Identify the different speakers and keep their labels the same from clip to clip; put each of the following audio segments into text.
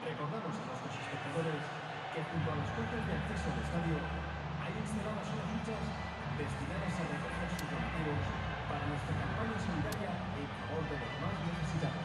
Speaker 1: Recordamos a nuestros espectadores que junto a las puertas de acceso al estadio hay instaladas unas luchas destinadas a recoger sus donativos para nuestra campaña solidaria en favor de los más necesitados.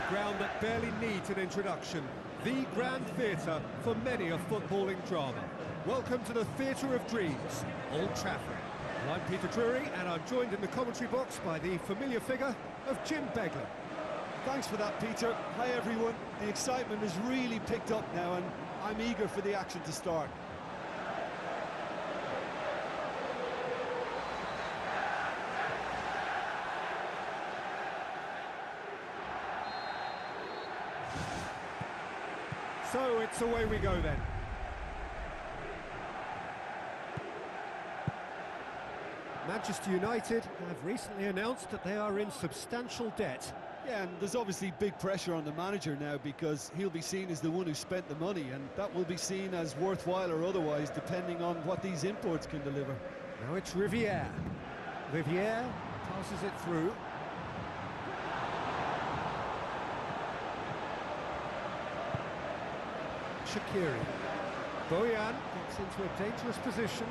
Speaker 2: Ground that barely needs an introduction, the Grand Theatre for many a footballing drama. Welcome to the Theatre of Dreams, Old Trafford. I'm Peter Drury, and I'm joined in the commentary box by the familiar figure of Jim Beglin.
Speaker 3: Thanks for that, Peter. Hi everyone. The excitement has really picked up now, and I'm eager for the action to start.
Speaker 2: So it's away we go then. Manchester United have recently announced that they are in substantial debt.
Speaker 3: Yeah, and there's obviously big pressure on the manager now because he'll be seen as the one who spent the money, and that will be seen as worthwhile or otherwise depending on what these imports can deliver.
Speaker 2: Now it's Riviere. Riviere passes it through. Shaqiri. Bojan gets into a dangerous position.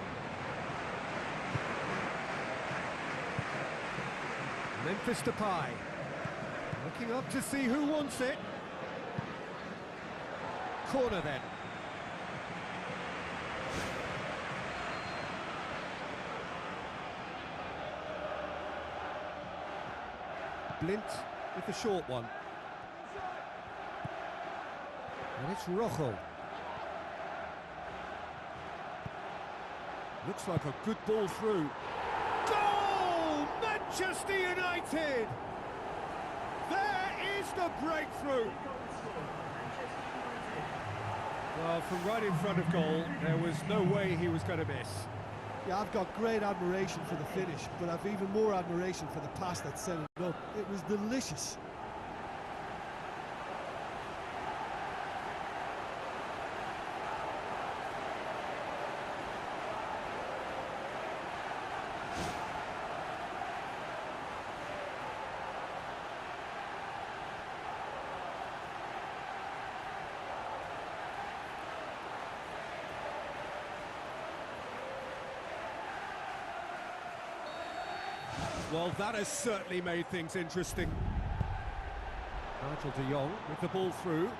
Speaker 2: Memphis Depay. Looking up to see who wants it. Corner then. Blint with the short one. And it's Rojo. Looks like a good ball through. Goal! Manchester United! There is the breakthrough! Well, from right in front of goal, there was no way he was going to miss.
Speaker 3: Yeah, I've got great admiration for the finish, but I've even more admiration for the pass that set it up. It was delicious.
Speaker 2: Well, that has certainly made things interesting. Nigel de Jong with the ball through.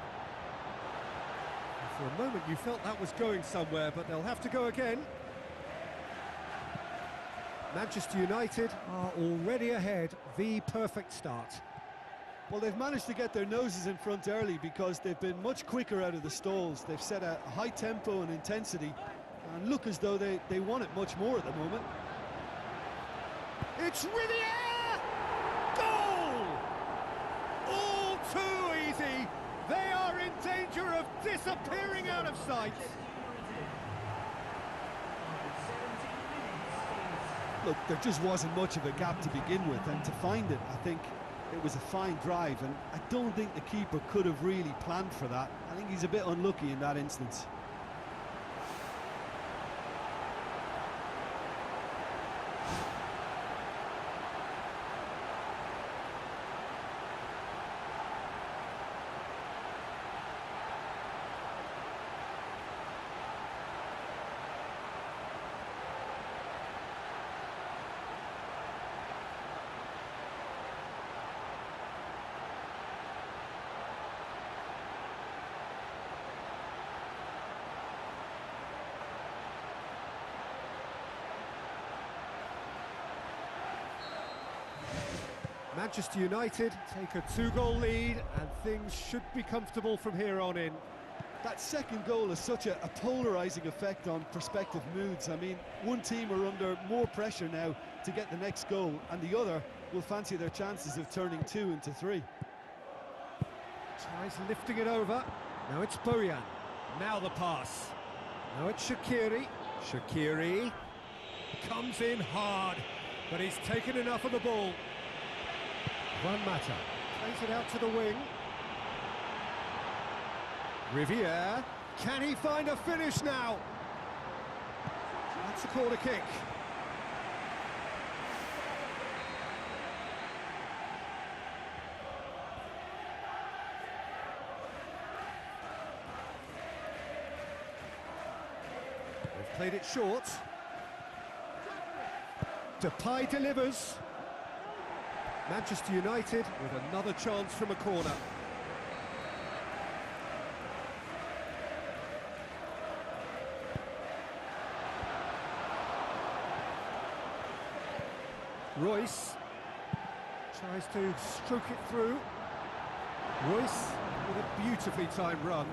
Speaker 2: For a moment you felt that was going somewhere, but they'll have to go again. Manchester United are already ahead, the perfect start.
Speaker 3: Well, they've managed to get their noses in front early because they've been much quicker out of the stalls. They've set a high tempo and intensity and look as though they want it much more at the moment.
Speaker 2: It's Riviere! Goal! disappearing out of sight.
Speaker 3: Look, there just wasn't much of a gap to begin with, and to find it, I think it was a fine drive, and I don't think the keeper could have really planned for that. I think he's a bit unlucky in that instance.
Speaker 2: Manchester United take a 2-goal lead, and things should be comfortable from here on in.
Speaker 3: That second goal has such a polarising effect on prospective moods. I mean, one team are under more pressure now to get the next goal, and the other will fancy their chances of turning 2 into 3.
Speaker 2: Tries lifting it over. Now it's Bojan. Now the pass. Now it's Shaqiri. Shaqiri comes in hard, but he's taken enough of the ball. Juan Mata plays it out to the wing. Riviere, can he find a finish now? That's a corner kick. They've played it short. Depay delivers. Manchester United with another chance from a corner. Royce tries to stroke it through. Royce with a beautifully timed run.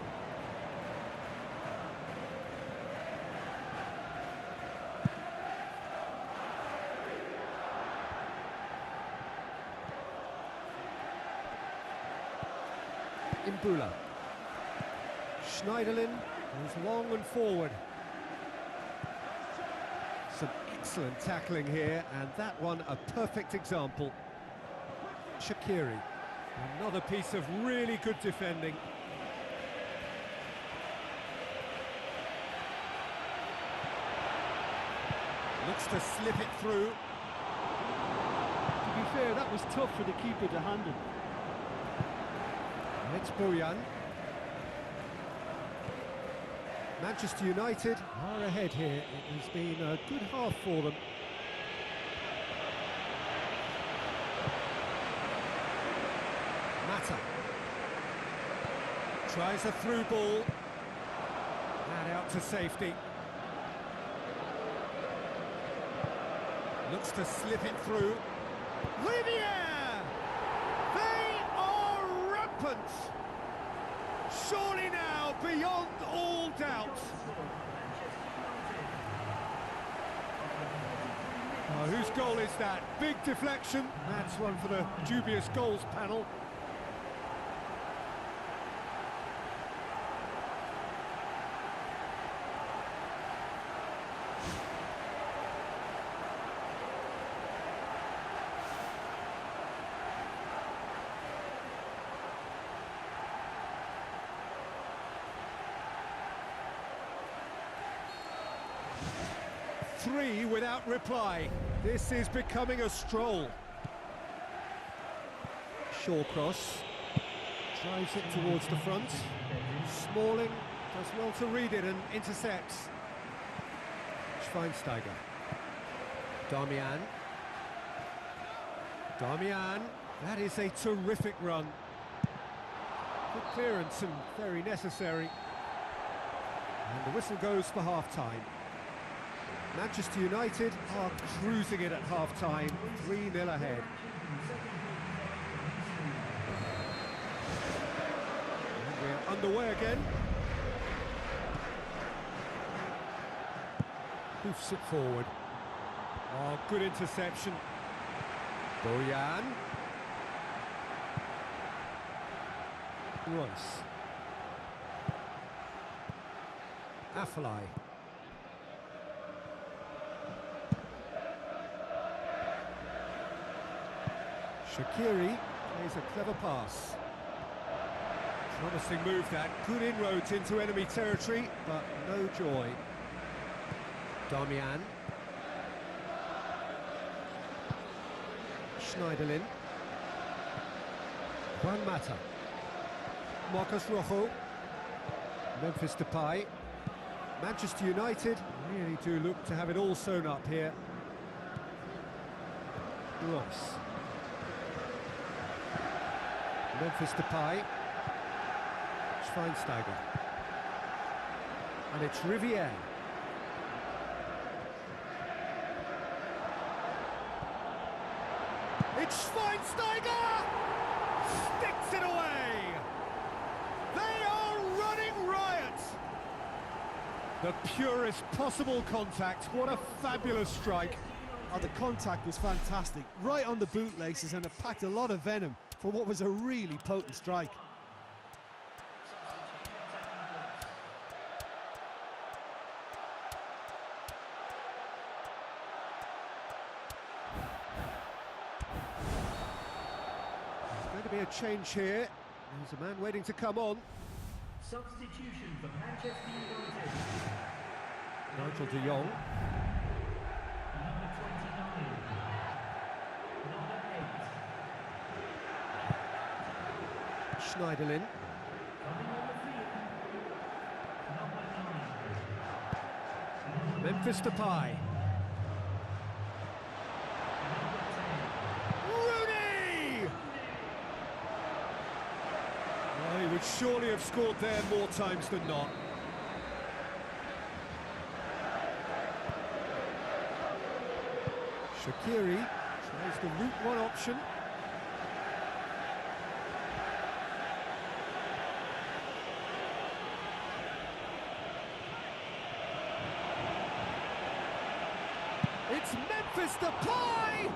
Speaker 2: Imbula. Schneiderlin goes long and forward. Some excellent tackling here, and that one a perfect example. Shaqiri, another piece of really good defending. Looks to slip it through.
Speaker 3: To be fair, that was tough for the keeper to handle.
Speaker 2: It's Bojan. Manchester United are ahead here. It has been a good half for them. Mata tries a through ball. And out to safety. Looks to slip it through. Riviere! They are rampant! Surely now, beyond all doubt. Oh, whose goal is that? Big deflection. That's one for the dubious goals panel. Three without reply. This is becoming a stroll. Shawcross drives it towards the front. Smalling does well to read it and intercepts. Schweinsteiger. Darmian. Darmian. That is a terrific run. Good clearance and very necessary. And the whistle goes for half-time. Manchester United are cruising it at half-time, 3-0 ahead. And we're underway again. Hoofs it forward. Oh, good interception. Bojan. Royce. Afellay. Shaqiri plays a clever pass. Promising move that. Good inroads into enemy territory, but no joy. Darmian. Schneiderlin. Juan Mata. Marcos Rojo. Memphis Depay. Manchester United really do look to have it all sewn up here. Ross. Memphis Depay. Schweinsteiger. And it's Riviere. It's Schweinsteiger! Sticks it away! They are running riot! The purest possible contact. What a fabulous strike.
Speaker 3: Oh, the contact was fantastic, right on the bootlaces, and it packed a lot of venom for what was a really potent strike.
Speaker 2: There's going to be a change here. There's a man waiting to come on.
Speaker 1: Substitution for Manchester United.
Speaker 2: Nigel de Jong.
Speaker 1: Number 29. Number 8.
Speaker 2: Schneiderlin.
Speaker 1: Coming on the field. Number 9.
Speaker 2: Memphis Depay. Rooney! Well, he would surely have scored there more times than not. Shaqiri tries the route one option. It's Memphis Depay!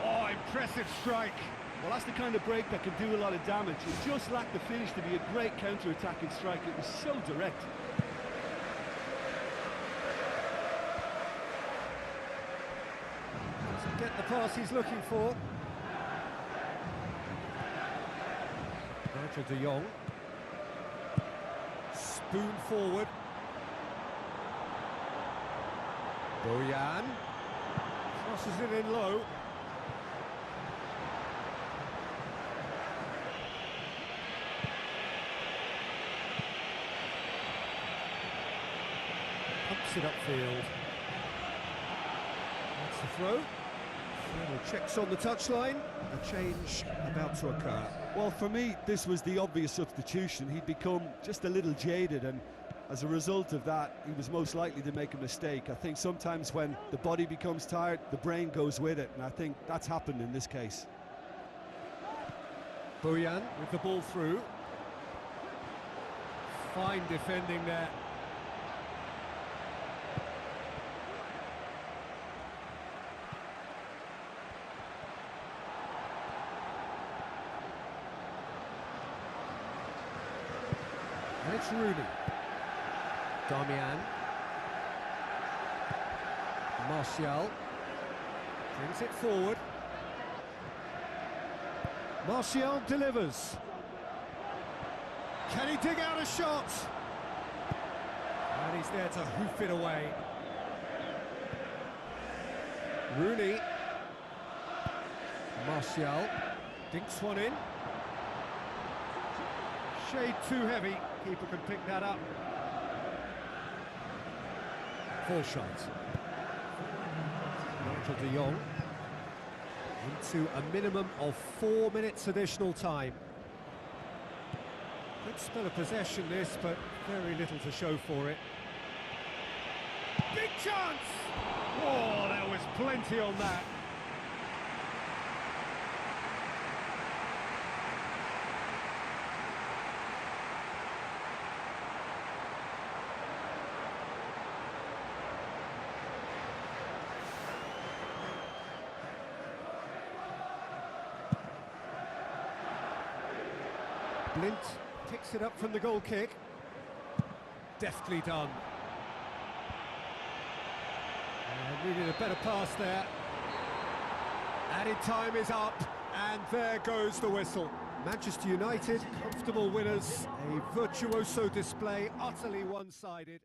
Speaker 2: Oh, impressive strike.
Speaker 3: Well, that's the kind of break that can do a lot of damage. It just lacked the finish to be a great counter-attacking strike. It was so direct.
Speaker 2: Doesn't get the pass he's looking for. Nigel de Jong. Spoon forward. Bojan. Crosses it in low. Pumps it upfield. That's the throw. Final checks on the touchline. A change about to occur.
Speaker 3: Well, for me, this was the obvious substitution. He'd become just a little jaded, and as a result of that, he was most likely to make a mistake. I think sometimes when the body becomes tired, the brain goes with it, and I think that's happened in this case.
Speaker 2: Bojan with the ball through. Fine defending there. And it's Rooney. Darmian. Martial. Brings it forward. Martial delivers. Can he dig out a shot? And he's there to hoof it away. Rooney. Martial. Dinks one in. Shade too heavy. Keeper can pick that up. Full shot. Nigel de Jong. Into a minimum of 4 minutes additional time. Good spell of possession this, but very little to show for it. Big chance! Oh, there was plenty on that. Blint picks it up from the goal kick. Deftly done. Needed a better pass there. Added time is up, and there goes the whistle. Manchester United, comfortable winners. A virtuoso display, utterly one-sided.